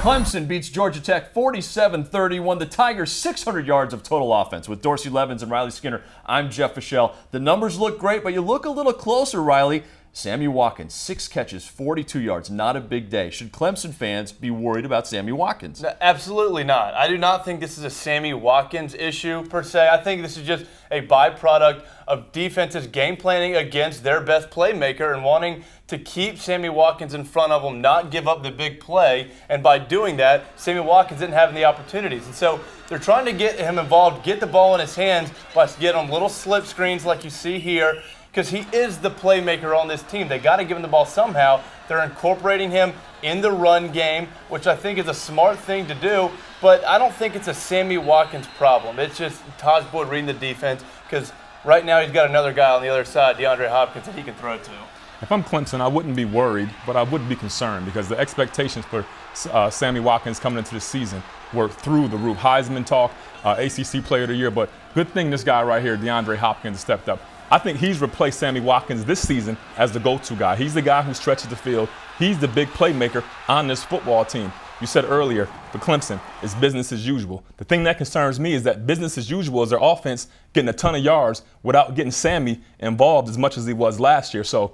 Clemson beats Georgia Tech 47-31. The Tigers 600 yards of total offense with Dorsey Levens and Riley Skinner. I'm Jeff Fischel. The numbers look great, but you look a little closer, Riley. Sammy Watkins, 6 catches, 42 yards. Not a big day. Should Clemson fans be worried about Sammy Watkins? No, absolutely not. I do not think this is a Sammy Watkins issue per se. I think this is just a byproduct of defenses game planning against their best playmaker and wanting to keep Sammy Watkins in front of them, not give up the big play. And by doing that, Sammy Watkins didn't have the opportunities. And so they're trying to get him involved, get the ball in his hands by getting him little slip screens like you see here, because he is the playmaker on this team. They got to give him the ball somehow. They're incorporating him in the run game, which I think is a smart thing to do, but I don't think it's a Sammy Watkins problem. It's just Taj Boyd reading the defense, because right now he's got another guy on the other side, DeAndre Hopkins, that he can throw to. If I'm Clemson, I wouldn't be worried, but I would be concerned because the expectations for Sammy Watkins coming into the season were through the roof. Heisman talk, ACC Player of the Year, but good thing this guy right here, DeAndre Hopkins, stepped up. I think he's replaced Sammy Watkins this season as the go-to guy. He's the guy who stretches the field. He's the big playmaker on this football team. You said earlier, for Clemson, it's business as usual. The thing that concerns me is that business as usual is their offense getting a ton of yards without getting Sammy involved as much as he was last year. So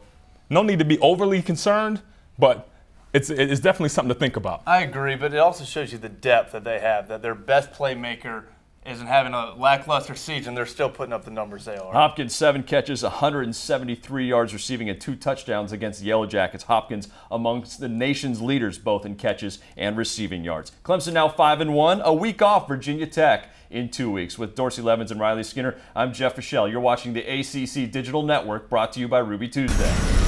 no need to be overly concerned, but it's definitely something to think about. I agree, but it also shows you the depth that they have, that their best playmaker isn't having a lackluster season. They're still putting up the numbers they are. Hopkins, 7 catches, 173 yards receiving, and 2 touchdowns against the Yellow Jackets. Hopkins amongst the nation's leaders both in catches and receiving yards. Clemson now 5-1, a week off Virginia Tech in 2 weeks. With Dorsey Levens and Riley Skinner, I'm Jeff Fischel. You're watching the ACC Digital Network, brought to you by Ruby Tuesday.